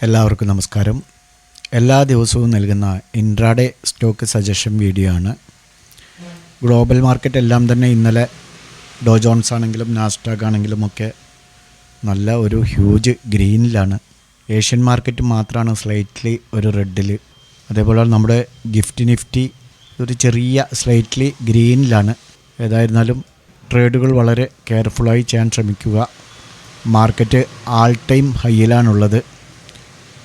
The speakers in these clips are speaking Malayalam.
എല്ലാവർക്കും നമസ്കാരം. എല്ലാ ദിവസവും നൽകുന്ന ഇൻട്രാഡേ സ്റ്റോക്ക് സജഷൻ വീഡിയോ ആണ്. ഗ്ലോബൽ മാർക്കറ്റ് എല്ലാം തന്നെ ഇന്നലെ ഡോ ജോൺസ് ആണെങ്കിലും നാസ്ഡാക്ക് ആണെങ്കിലും ഒക്കെ നല്ല ഒരു ഹ്യൂജ് ഗ്രീനിലാണ്. ഏഷ്യൻ മാർക്കറ്റ് മാത്രമാണ് സ്ലൈറ്റ്ലി ഒരു റെഡിൽ. അതേപോലെ നമ്മുടെ നിഫ്റ്റി ഒരു ചെറിയ സ്ലൈറ്റ്ലി ഗ്രീനിലാണ്. ഏതായിരുന്നാലും ട്രേഡുകൾ വളരെ കെയർഫുള്ളായി ചെയ്യാൻ ശ്രമിക്കുക. മാർക്കറ്റ് ആൾ ടൈം ഹൈയിലാണുള്ളത്.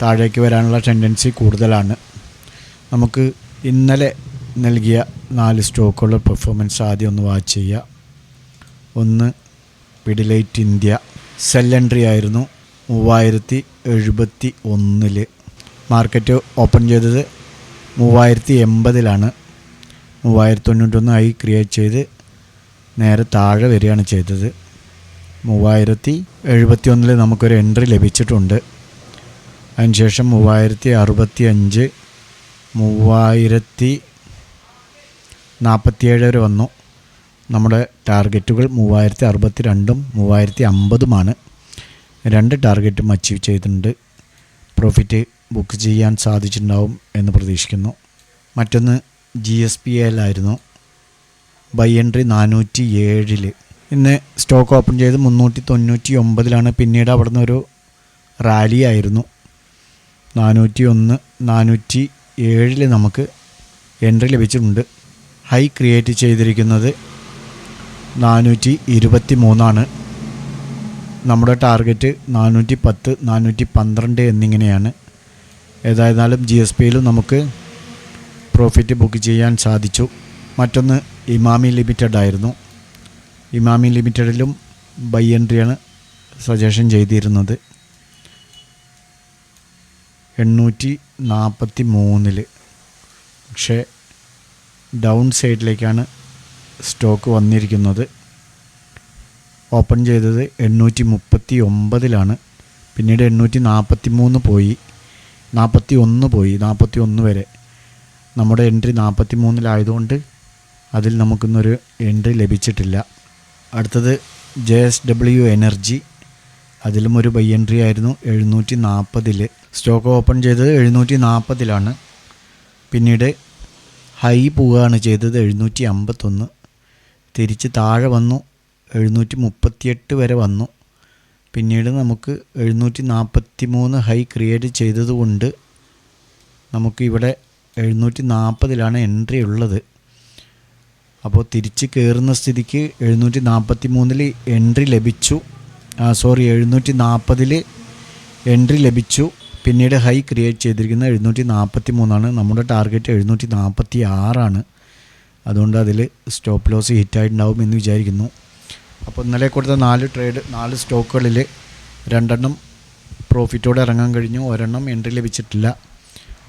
താഴേക്ക് വരാനുള്ള ടെൻഡൻസി കൂടുതലാണ്. നമുക്ക് ഇന്നലെ നൽകിയ 4 സ്റ്റോക്കുകളുടെ പെർഫോമൻസ് ആദ്യം ഒന്ന് വാച്ച് ചെയ്യുക. ഒന്ന് പിഡിലൈറ്റ് ഇന്ത്യ. സെൽ എൻട്രി ആയിരുന്നു 3071. മാർക്കറ്റ് ഓപ്പൺ ചെയ്തത് 3080 3091 ആയി ക്രിയേറ്റ് ചെയ്ത് നേരെ താഴെ വരികയാണ് ചെയ്തത്. 3071 നമുക്കൊരു എൻട്രി ലഭിച്ചിട്ടുണ്ട്. അതിനുശേഷം 3065 3047 വരെ വന്നു. നമ്മുടെ ടാർഗറ്റുകൾ 3062 3050 2 ടാർഗറ്റും അച്ചീവ് ചെയ്തിട്ടുണ്ട്. പ്രോഫിറ്റ് ബുക്ക് ചെയ്യാൻ സാധിച്ചിട്ടുണ്ടാവും എന്ന് പ്രതീക്ഷിക്കുന്നു. മറ്റൊന്ന് GSPL ആയിരുന്നു. By entry 407. ഇന്ന് സ്റ്റോക്ക് ഓപ്പൺ ചെയ്ത് 399. പിന്നീട് അവിടെ നിന്ന് ഒരു റാലി ആയിരുന്നു. 401 407 നമുക്ക് എൻട്രി ലഭിച്ചിട്ടുണ്ട്. ഹൈ ക്രിയേറ്റ് ചെയ്തിരിക്കുന്നത് 423. നമ്മുടെ ടാർഗറ്റ് 410 412 എന്നിങ്ങനെയാണ്. ഏതായിരുന്നാലും GSPയിലും നമുക്ക് പ്രോഫിറ്റ് ബുക്ക് ചെയ്യാൻ സാധിച്ചു. മറ്റൊന്ന് ഇമാമി ലിമിറ്റഡ് ആയിരുന്നു. ഇമാമി ലിമിറ്റഡിലും ബൈ എൻട്രിയാണ് സജഷൻ ചെയ്തിരുന്നത്. 843. പക്ഷേ ഡൗൺ സൈഡിലേക്കാണ് സ്റ്റോക്ക് വന്നിരിക്കുന്നത്. ഓപ്പൺ ചെയ്തത് 839. പിന്നീട് 843 പോയി, 41 വരെ. നമ്മുടെ എൻട്രി 43 അതിൽ നമുക്കിന്നൊരു എൻട്രി ലഭിച്ചിട്ടില്ല. അടുത്തത് JSW എനർജി. അതിലും ഒരു ബൈ എൻട്രി ആയിരുന്നു 740. സ്റ്റോക്ക് ഓപ്പൺ ചെയ്തത് 740. പിന്നീട് ഹൈ പോവുകയാണ് ചെയ്തത് 751. തിരിച്ച് താഴെ വന്നു 738 വരെ വന്നു. പിന്നീട് നമുക്ക് 743 ഹൈ ക്രിയേറ്റ് ചെയ്തതുകൊണ്ട് നമുക്കിവിടെ 740 എൻട്രി ഉള്ളത്. അപ്പോൾ തിരിച്ച് കയറുന്ന സ്ഥിതിക്ക് 743 എൻട്രി ലഭിച്ചു. 740 എൻട്രി ലഭിച്ചു. പിന്നീട് ഹൈ ക്രിയേറ്റ് ചെയ്തിരിക്കുന്നത് 743. നമ്മുടെ ടാർഗറ്റ് 746. അതുകൊണ്ട് അതിൽ സ്റ്റോപ്പ് ലോസ് ഹിറ്റായിട്ടുണ്ടാവും എന്ന് വിചാരിക്കുന്നു. അപ്പോൾ ഇന്നലെ കൊടുത്ത 4 സ്റ്റോക്കുകളിൽ 2 പ്രോഫിറ്റോടെ ഇറങ്ങാൻ കഴിഞ്ഞു. 1 എൻട്രി ലഭിച്ചിട്ടില്ല.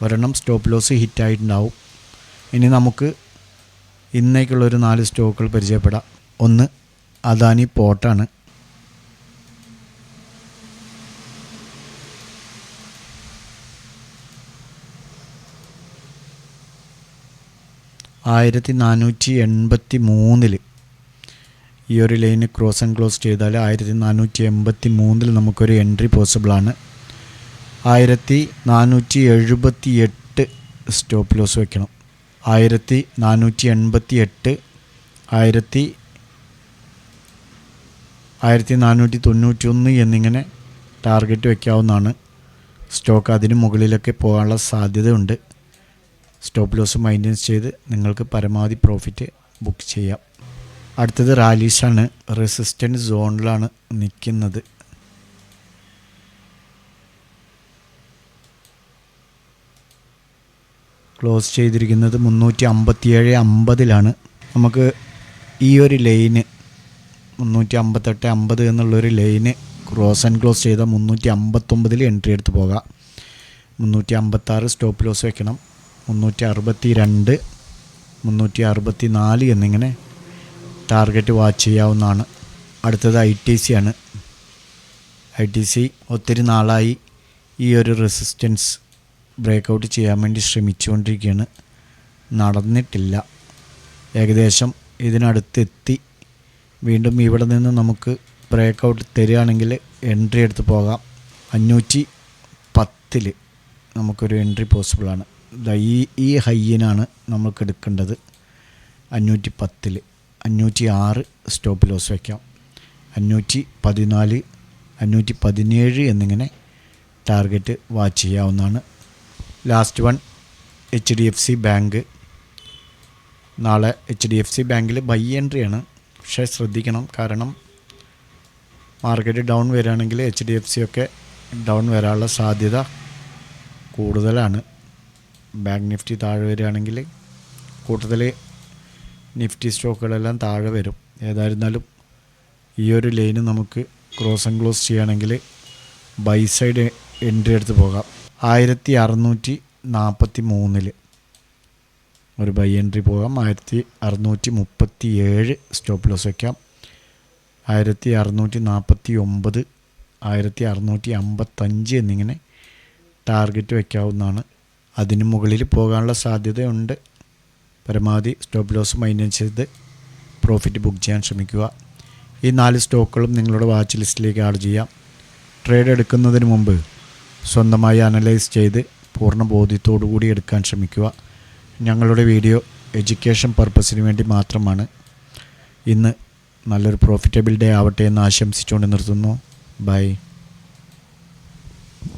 1 സ്റ്റോപ്പ് ലോസ് ഹിറ്റായിട്ടുണ്ടാവും. ഇനി നമുക്ക് ഇന്നേക്കുള്ളൊരു 4 സ്റ്റോക്കുകൾ പരിചയപ്പെടാം. ഒന്ന് അദാനി പോർട്ടാണ്. $1483 ഈ ഒരു ലൈന് ക്രോസ് ആൻഡ് ക്ലോസ് ചെയ്താൽ 1483 നമുക്കൊരു എൻട്രി പോസിബിളാണ്. 1478 സ്റ്റോപ്പ് ലോസ് വയ്ക്കണം. 1488 1491 എന്നിങ്ങനെ ടാർഗറ്റ് വയ്ക്കാവുന്നതാണ്. സ്റ്റോക്ക് അതിന് മുകളിലൊക്കെ പോകാനുള്ള സാധ്യതയുണ്ട്. സ്റ്റോപ്പ് ലോസ് മൈൻറ്റെയിൻസ് ചെയ്ത് നിങ്ങൾക്ക് പരമാവധി പ്രോഫിറ്റ് ബുക്ക് ചെയ്യാം. അടുത്തത് റാലീസാണ്. റെസിസ്റ്റൻസ് സോണിലാണ് നിൽക്കുന്നത്. ക്ലോസ് ചെയ്തിരിക്കുന്നത് 357.50. നമുക്ക് ഈ ഒരു ലൈന് 358.50 എന്നുള്ളൊരു ലൈന് ക്രോസ് ആൻഡ് ക്ലോസ് ചെയ്താൽ 359 എൻട്രി എടുത്ത് പോകാം. 356 സ്റ്റോപ്പ് ലോസ് വയ്ക്കണം. 362 364 എന്നിങ്ങനെ ടാർഗറ്റ് വാച്ച് ചെയ്യാവുന്നതാണ്. അടുത്തത് ITC ആണ്. ITC ഒത്തിരി നാളായി ഈ ഒരു റെസിസ്റ്റൻസ് ബ്രേക്കൗട്ട് ചെയ്യാൻ വേണ്ടി ശ്രമിച്ചുകൊണ്ടിരിക്കുകയാണ്. നടന്നിട്ടില്ല. ഏകദേശം ഇതിനടുത്തെത്തി. വീണ്ടും ഇവിടെ നിന്ന് നമുക്ക് ബ്രേക്കൗട്ട് തരികയാണെങ്കിൽ എൻട്രി എടുത്ത് പോകാം. 510 10 നമുക്കൊരു എൻട്രി പോസിബിളാണ്. ഈ ഹൈയിനാണ് നമുക്ക് എടുക്കേണ്ടത്. 510 506 സ്റ്റോപ്പ് ലോസ് വയ്ക്കാം. 514 517 എന്നിങ്ങനെ ടാർഗറ്റ് വാച്ച് ചെയ്യാവുന്നതാണ്. Last one HDFC bank. നാളെ HDFC ബാങ്കിൽ ബൈ എൻട്രിയാണ്. പക്ഷേ ശ്രദ്ധിക്കണം, കാരണം മാർക്കറ്റ് ഡൗൺ വരികയാണെങ്കിൽ HDFC ഒക്കെ ഡൗൺ വരാനുള്ള സാധ്യത കൂടുതലാണ്. ബാങ്ക് നിഫ്റ്റി താഴെ വരികയാണെങ്കിൽ കൂടുതൽ നിഫ്റ്റി സ്റ്റോക്കുകളെല്ലാം താഴെ വരും. ഏതായിരുന്നാലും ഈ ഒരു ലൈന് നമുക്ക് ക്രോസ് ആൻഡ് ക്ലോസ് ചെയ്യുകയാണെങ്കിൽ ബൈ സൈഡ് എൻട്രി എടുത്ത് പോകാം. 1643 ഒരു ബൈ എൻട്രി പോകാം. 1637 സ്റ്റോപ്പ് ലോസ് വയ്ക്കാം. 1649 1655 എന്നിങ്ങനെ ടാർഗറ്റ് വയ്ക്കാവുന്നതാണ്. അതിന് മുകളിൽ പോകാനുള്ള സാധ്യതയുണ്ട്. പരമാവധി സ്റ്റോപ്പ് ലോസ് മെയിൻറ്റെയിൻ ചെയ്ത് പ്രോഫിറ്റ് ബുക്ക് ചെയ്യാൻ ശ്രമിക്കുക. ഈ 4 സ്റ്റോക്കുകളും നിങ്ങളുടെ വാച്ച് ലിസ്റ്റിലേക്ക് ആഡ് ചെയ്യാം. ട്രേഡ് എടുക്കുന്നതിന് മുമ്പ് സ്വന്തമായി അനലൈസ് ചെയ്ത് പൂർണ്ണ ബോധ്യത്തോടു കൂടി എടുക്കാൻ ശ്രമിക്കുക. ഞങ്ങളുടെ വീഡിയോ എഡ്യൂക്കേഷൻ പർപ്പസിന് വേണ്ടി മാത്രമാണ്. ഇന്ന് നല്ലൊരു പ്രോഫിറ്റബിൾ ഡേ ആവട്ടെ എന്ന് ആശംസിച്ചുകൊണ്ട് നിർത്തുന്നു. ബൈ.